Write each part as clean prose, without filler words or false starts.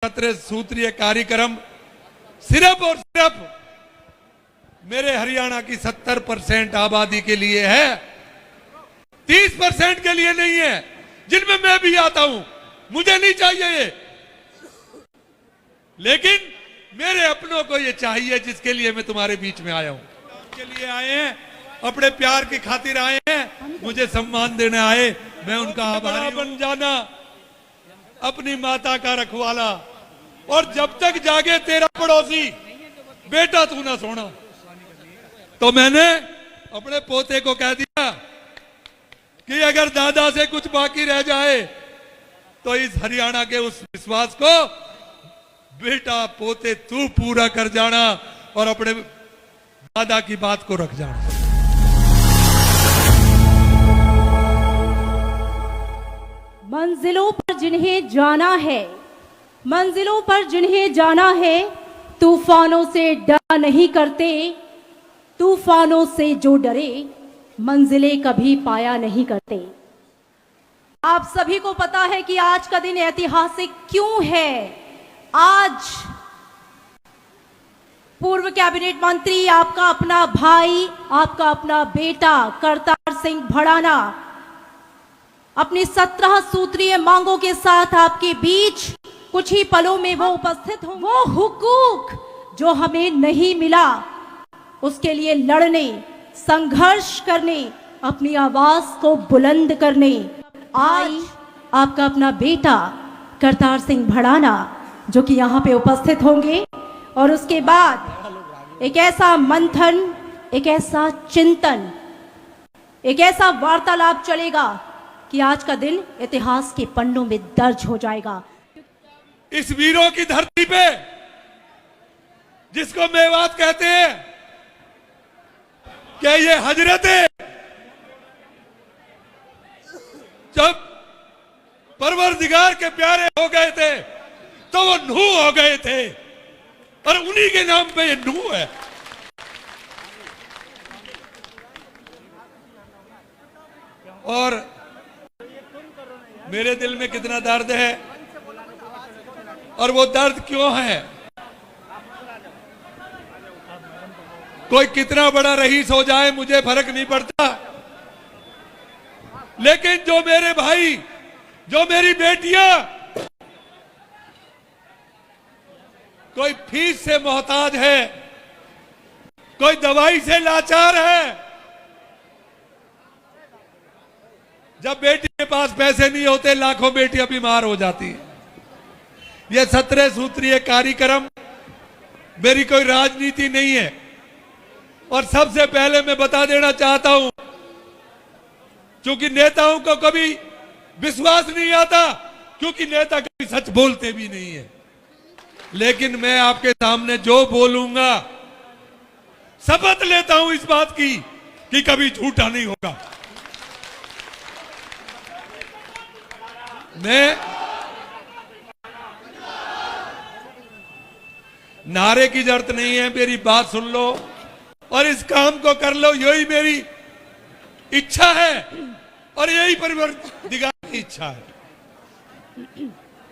17 सूत्रीय कार्यक्रम सिर्फ और सिर्फ मेरे हरियाणा की 70% आबादी के लिए है, 30% के लिए नहीं है, जिनमें मैं भी आता हूं। मुझे नहीं चाहिए ये, लेकिन मेरे अपनों को ये चाहिए, जिसके लिए मैं तुम्हारे बीच में आया हूं। के लिए आए हैं, अपने प्यार की खातिर आए हैं, मुझे सम्मान देने आए, मैं उनका आभारी बन जाना, अपनी माता का रखवाला, और जब तक जागे तेरा पड़ोसी, बेटा तू ना सोना। तो मैंने अपने पोते को कह दिया कि अगर दादा से कुछ बाकी रह जाए तो इस हरियाणा के उस विश्वास को बेटा पोते तू पूरा कर जाना, और अपने दादा की बात को रख जाना। मंजिलों पर जिन्हें जाना है, मंजिलों पर जिन्हें जाना है, तूफानों से डरा नहीं करते, तूफानों से जो डरे मंजिलें कभी पाया नहीं करते। आप सभी को पता है कि आज का दिन ऐतिहासिक क्यों है। आज पूर्व कैबिनेट मंत्री, आपका अपना भाई, आपका अपना बेटा करतार सिंह भड़ाना अपनी 17 सूत्रीय मांगों के साथ आपके बीच कुछ ही पलों में वो उपस्थित हों। वो हुकूक जो हमें नहीं मिला, उसके लिए लड़ने, संघर्ष करने, अपनी आवाज को बुलंद करने आज आपका अपना बेटा करतार सिंह भड़ाना, जो कि यहाँ पे उपस्थित होंगे, और उसके बाद एक ऐसा मंथन, एक ऐसा चिंतन, एक ऐसा वार्तालाप चलेगा कि आज का दिन इतिहास के पन्नों में दर्ज हो जाएगा। इस वीरों की धरती पे, जिसको मेवात कहते हैं, क्या ये हजरतें जब परवरदिगार के प्यारे हो गए थे तो वो नूह हो गए थे, और उन्हीं के नाम पे ये नूह है। और मेरे दिल में कितना दर्द है, और वो दर्द क्यों है। कोई कितना बड़ा रईस हो जाए मुझे फर्क नहीं पड़ता, लेकिन जो मेरे भाई, जो मेरी बेटियां कोई फीस से मोहताज है, कोई दवाई से लाचार है, जब बेटी के पास पैसे नहीं होते लाखों बेटियां बीमार हो जाती हैं। यह 17 सूत्रीय कार्यक्रम मेरी कोई राजनीति नहीं है, और सबसे पहले मैं बता देना चाहता हूं, क्योंकि नेताओं को कभी विश्वास नहीं आता, क्योंकि नेता कभी सच बोलते भी नहीं है, लेकिन मैं आपके सामने जो बोलूंगा शपथ लेता हूं इस बात की कि कभी झूठा नहीं होगा। मैं नारे की जरूरत नहीं है, मेरी बात सुन लो और इस काम को कर लो, यही मेरी इच्छा है और यही परवरदिगार की इच्छा है।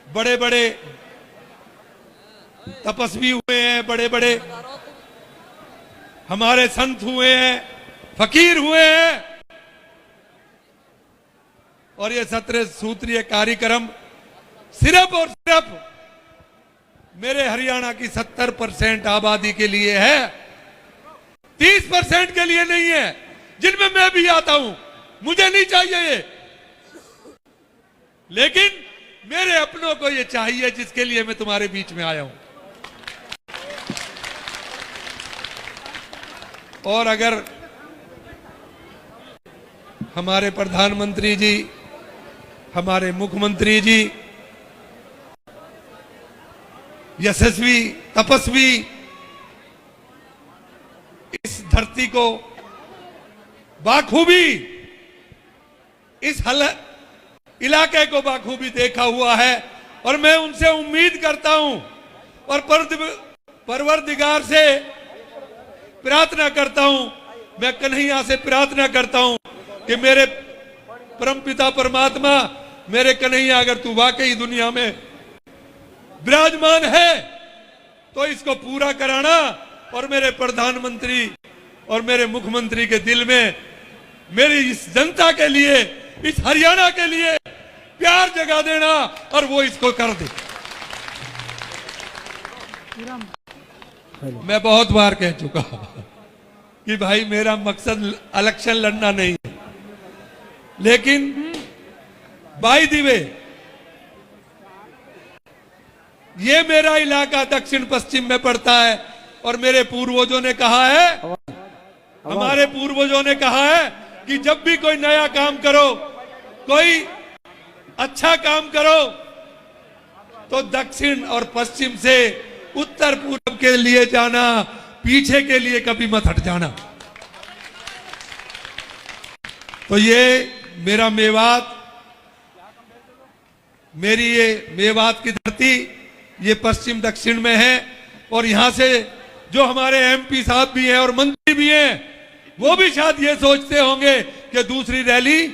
बड़े बड़े तपस्वी हुए हैं, बड़े बड़े हमारे संत हुए हैं, फकीर हुए हैं, और ये 17 सूत्रीय कार्यक्रम सिर्फ और सिर्फ मेरे हरियाणा की 70% आबादी के लिए है, 30% के लिए नहीं है, जिनमें मैं भी आता हूं। मुझे नहीं चाहिए ये, लेकिन मेरे अपनों को ये चाहिए, जिसके लिए मैं तुम्हारे बीच में आया हूं। और अगर हमारे प्रधानमंत्री जी, हमारे मुख्यमंत्री जी यशस्वी तपस्वी इस धरती को बाखूबी, इस इलाके को बाखूबी देखा हुआ है, और मैं उनसे उम्मीद करता हूं और परवरदिगार से प्रार्थना करता हूं, मैं कन्हैया से प्रार्थना करता हूं कि मेरे परमपिता परमात्मा, मेरे कन्हैया, अगर तू वाकई दुनिया में विराजमान है, तो इसको पूरा कराना और मेरे प्रधानमंत्री और मेरे मुख्यमंत्री के दिल में मेरी इस जनता के लिए, इस हरियाणा के लिए प्यार जगा देना और वो इसको कर दे। मैं बहुत बार कह चुका कि भाई मेरा मकसद इलेक्शन लड़ना नहीं है, लेकिन बाय द वे ये मेरा इलाका दक्षिण पश्चिम में पड़ता है और मेरे पूर्वजों ने कहा है, हमारे पूर्वजों ने कहा है कि जब भी कोई नया काम करो, कोई अच्छा काम करो, तो दक्षिण और पश्चिम से उत्तर पूर्व के लिए जाना, पीछे के लिए कभी मत हट जाना। तो ये मेरा मेवात, मेरी ये मेवात की धरती ये पश्चिम दक्षिण में है, और यहां से जो हमारे एमपी साहब भी हैं और मंत्री भी हैं, वो भी शायद ये सोचते होंगे कि दूसरी रैली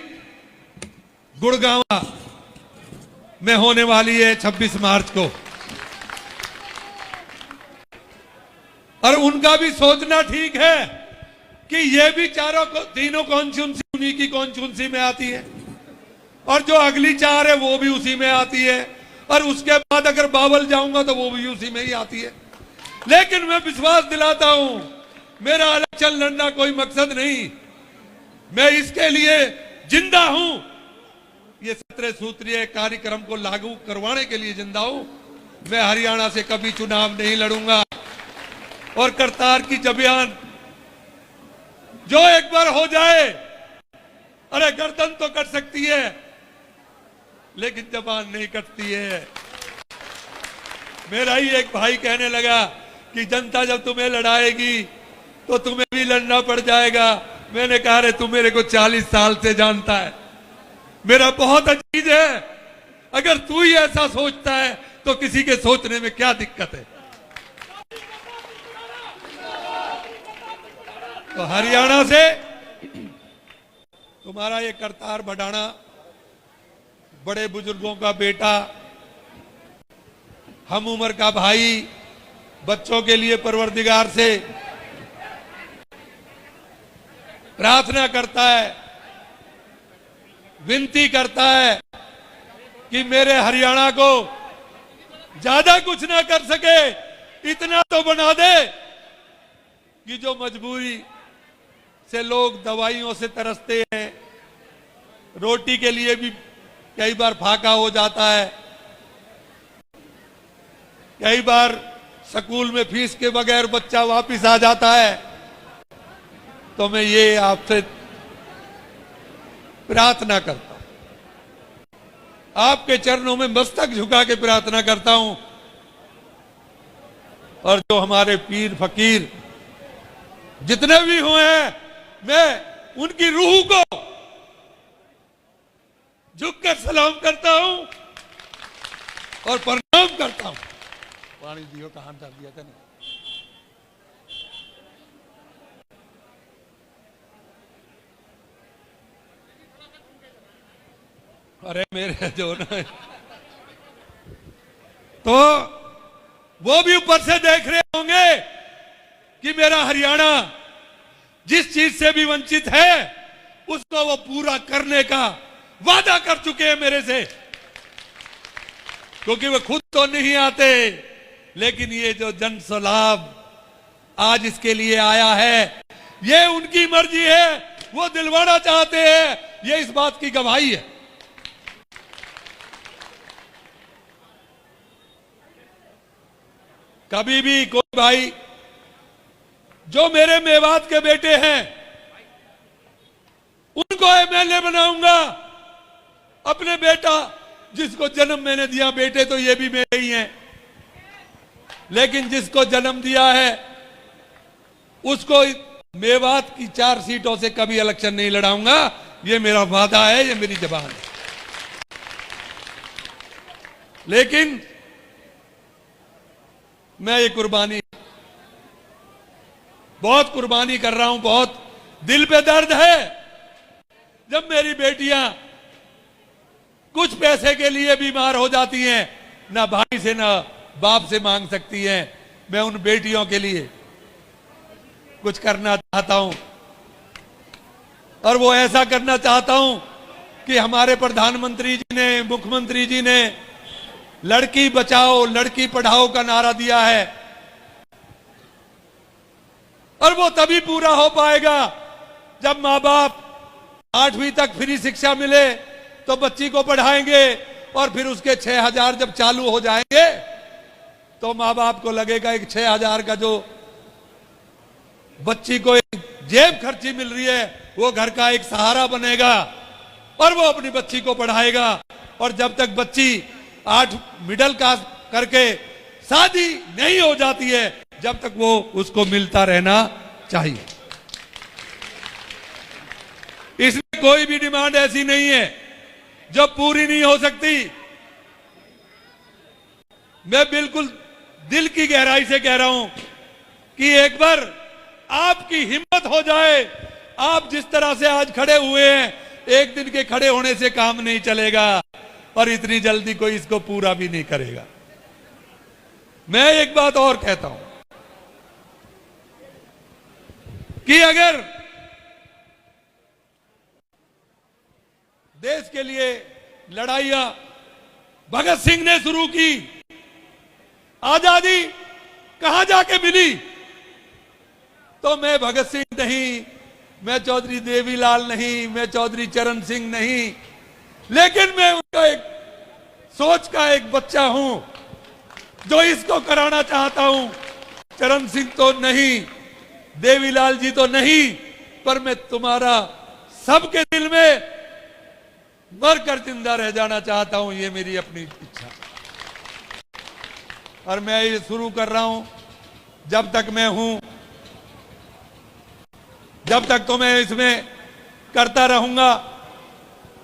गुड़गांव में होने वाली है 26 मार्च को, और उनका भी सोचना ठीक है कि ये भी तीनों कॉन्स्टिट्यूंसी उन्हीं की कॉन्स्टिट्यूंसी में आती है, और जो अगली 4 है वो भी उसी में आती है, और उसके बाद अगर बावल जाऊंगा तो वो भी उसी में ही आती है। लेकिन मैं विश्वास दिलाता हूं, मेरा इलेक्शन लड़ना कोई मकसद नहीं, मैं इसके लिए जिंदा हूं, ये 17 सूत्रीय कार्यक्रम को लागू करवाने के लिए जिंदा हूं। मैं हरियाणा से कभी चुनाव नहीं लड़ूंगा, और करतार की जबान जो एक बार हो जाए, अरे गर्दन तो कट सकती है लेकिन जबान नहीं कटती है। मेरा ही एक भाई कहने लगा कि जनता जब तुम्हें लड़ाएगी तो तुम्हें भी लड़ना पड़ जाएगा। मैंने कहा रे तू मेरे को 40 साल से जानता है, मेरा बहुत अजीज है, अगर तू ही ऐसा सोचता है तो किसी के सोचने में क्या दिक्कत है। तो हरियाणा से तुम्हारा ये करतार बढ़ाना, बड़े बुजुर्गों का बेटा, हम उम्र का भाई, बच्चों के लिए परवरदिगार से प्रार्थना करता है, विनती करता है कि मेरे हरियाणा को ज्यादा कुछ ना कर सके, इतना तो बना दे कि जो मजबूरी से लोग दवाइयों से तरसते हैं, रोटी के लिए भी कई बार फाका हो जाता है, कई बार स्कूल में फीस के बगैर बच्चा वापस आ जाता है। तो मैं ये आपसे प्रार्थना करता हूं, आपके चरणों में मस्तक झुका के प्रार्थना करता हूं, और जो हमारे पीर फकीर जितने भी हुए हैं, मैं उनकी रूह को झुककर सलाम करता हूं और प्रणाम करता हूं। पानी दियो, कहां डाल दिया था नहीं। अरे मेरे जो ना, तो वो भी ऊपर से देख रहे होंगे कि मेरा हरियाणा जिस चीज से भी वंचित है उसको वो पूरा करने का वादा कर चुके हैं मेरे से, क्योंकि वो खुद तो नहीं आते, लेकिन ये जो जन सलाब आज इसके लिए आया है, ये उनकी मर्जी है, वो दिलवाना चाहते हैं, ये इस बात की गवाही है। कभी भी कोई भाई जो मेरे मेवात के बेटे हैं उनको एमएलए बनाऊंगा, अपने बेटा जिसको जन्म मैंने दिया, बेटे तो ये भी मेरे ही हैं, लेकिन जिसको जन्म दिया है उसको मेवात की 4 सीटों से कभी इलेक्शन नहीं लड़ाऊंगा। ये मेरा वादा है, ये मेरी जबान है। लेकिन मैं ये कुर्बानी, बहुत कुर्बानी कर रहा हूं, बहुत दिल पे दर्द है जब मेरी बेटियां कुछ पैसे के लिए बीमार हो जाती हैं, ना भाई से ना बाप से मांग सकती हैं। मैं उन बेटियों के लिए कुछ करना चाहता हूं और वो ऐसा करना चाहता हूं कि हमारे प्रधानमंत्री जी ने, मुख्यमंत्री जी ने लड़की बचाओ लड़की पढ़ाओ का नारा दिया है और वो तभी पूरा हो पाएगा जब माँ बाप 8वीं तक फ्री शिक्षा मिले तो बच्ची को पढ़ाएंगे और फिर उसके 6,000 जब चालू हो जाएंगे तो माँ बाप को लगेगा एक 6,000 का जो बच्ची को एक जेब खर्ची मिल रही है वो घर का एक सहारा बनेगा और वो अपनी बच्ची को पढ़ाएगा। और जब तक बच्ची 8 मिडिल क्लास करके शादी नहीं हो जाती है जब तक वो उसको मिलता रहना चाहिए। इसमें कोई भी डिमांड ऐसी नहीं है जो पूरी नहीं हो सकती। मैं बिल्कुल दिल की गहराई से कह रहा हूं कि एक बार आपकी हिम्मत हो जाए, आप जिस तरह से आज खड़े हुए हैं, एक दिन के खड़े होने से काम नहीं चलेगा और इतनी जल्दी कोई इसको पूरा भी नहीं करेगा। मैं एक बात और कहता हूं कि अगर देश के लिए लड़ाइयां भगत सिंह ने शुरू की, आजादी कहां जाके मिली, तो मैं भगत सिंह नहीं, मैं चौधरी देवीलाल नहीं, मैं चौधरी चरण सिंह नहीं, लेकिन मैं उनका एक सोच का एक बच्चा हूं जो इसको कराना चाहता हूं। चरण सिंह तो नहीं, देवीलाल जी तो नहीं, पर मैं तुम्हारा सबके दिल में मरकर जिंदा रह जाना चाहता हूं, ये मेरी अपनी इच्छा। और मैं ये शुरू कर रहा हूं, जब तक मैं हूं जब तक तो मैं इसमें करता रहूंगा,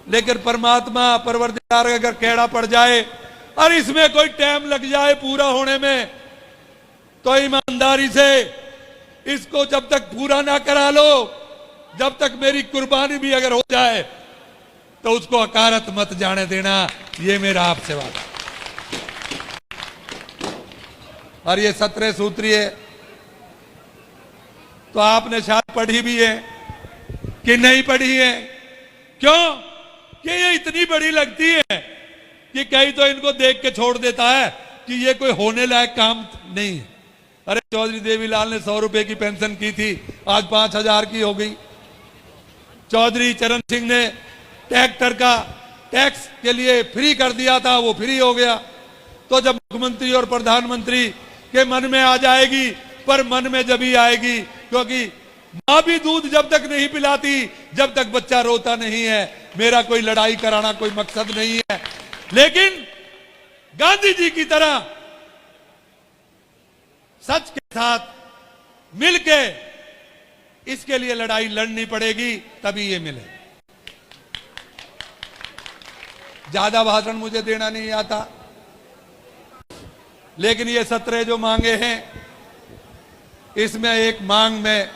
लेकिन परमात्मा परवरदिगार अगर कहड़ा पड़ जाए और इसमें कोई टाइम लग जाए पूरा होने में, तो ईमानदारी से इसको जब तक पूरा ना करा लो, जब तक मेरी कुर्बानी भी अगर हो जाए तो उसको अकारत मत जाने देना, ये मेरा आपसे वादा। और ये 17 सूत्रीय तो आपने शायद पढ़ी भी है कि नहीं पढ़ी है। क्यों कि ये इतनी बड़ी लगती है कि कहीं तो इनको देख के छोड़ देता है कि ये कोई होने लायक काम नहीं है। अरे चौधरी देवीलाल ने 100 रुपए की पेंशन की थी, आज 5,000 की हो गई। चौधरी चरण सिंह ने ट्रैक्टर का टैक्स के लिए फ्री कर दिया था, वो फ्री हो गया। तो जब मुख्यमंत्री और प्रधानमंत्री के मन में आ जाएगी, पर मन में जब ही आएगी, क्योंकि मां भी दूध जब तक नहीं पिलाती जब तक बच्चा रोता नहीं है। मेरा कोई लड़ाई कराना कोई मकसद नहीं है, लेकिन गांधी जी की तरह सच के साथ मिलके इसके लिए लड़ाई लड़नी पड़ेगी, तभी ये मिले। ज्यादा भाषण मुझे देना नहीं आता, लेकिन ये 17 जो मांगे हैं, इसमें एक मांग में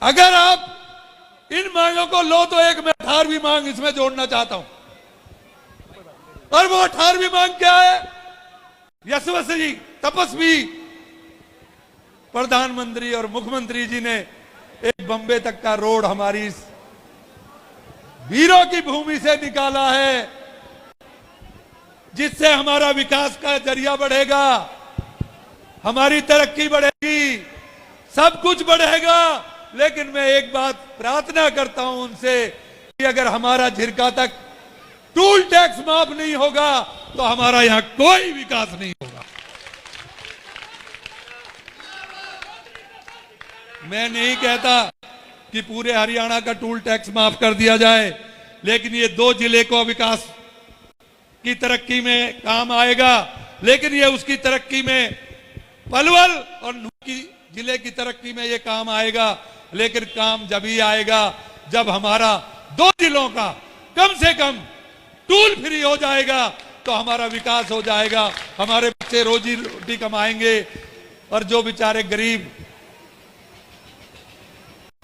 अगर आप इन मांगों को लो तो एक मैं 18वीं मांग इसमें जोड़ना चाहता हूं। और वो 18वीं मांग क्या है? यशस्वी तपस्वी प्रधानमंत्री और मुख्यमंत्री जी ने एक बम्बे तक का रोड हमारी इस वीरों की भूमि से निकाला है, जिससे हमारा विकास का जरिया बढ़ेगा, हमारी तरक्की बढ़ेगी, सब कुछ बढ़ेगा। लेकिन मैं एक बात प्रार्थना करता हूं उनसे कि अगर हमारा झिरका तक टूल टैक्स माफ नहीं होगा तो हमारा यहां कोई विकास नहीं होगा। मैं नहीं कहता कि पूरे हरियाणा का टूल टैक्स माफ कर दिया जाए, लेकिन ये 2 जिले को विकास की तरक्की में काम आएगा। लेकिन ये उसकी तरक्की में पलवल और नूंह जिले की तरक्की में ये काम आएगा, लेकिन काम जब ही आएगा जब हमारा 2 जिलों का कम से कम टूल फ्री हो जाएगा, तो हमारा विकास हो जाएगा, हमारे बच्चे रोजी रोटी कमाएंगे। और जो बेचारे गरीब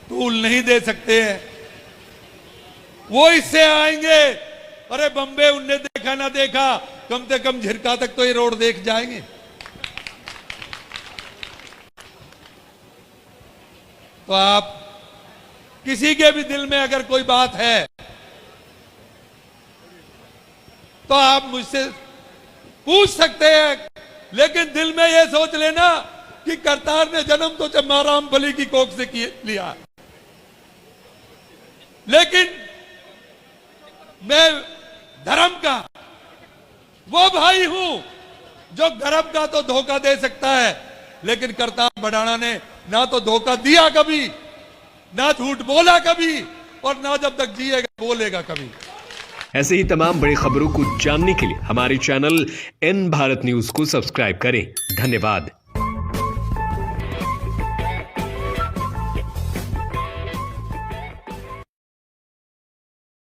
टूल नहीं दे सकते हैं वो इससे आएंगे। अरे बम्बे उनने देखा देखा ना देखा, कम से कम झिरका तक तो ये रोड देख जाएंगे। तो आप किसी के भी दिल में अगर कोई बात है तो आप मुझसे पूछ सकते हैं, लेकिन दिल में यह सोच लेना कि करतार ने जन्म तो चम्माराम बली की कोख से लिया, लेकिन मैं धर्म का वो भाई हूं जो धर्म का तो धोखा दे सकता है, लेकिन करतार भड़ाना ने ना तो धोखा दिया कभी, ना झूठ बोला कभी, और ना जब तक जिएगा बोलेगा कभी। ऐसे ही तमाम बड़ी खबरों को जानने के लिए हमारे चैनल एन भारत न्यूज को सब्सक्राइब करें। धन्यवाद।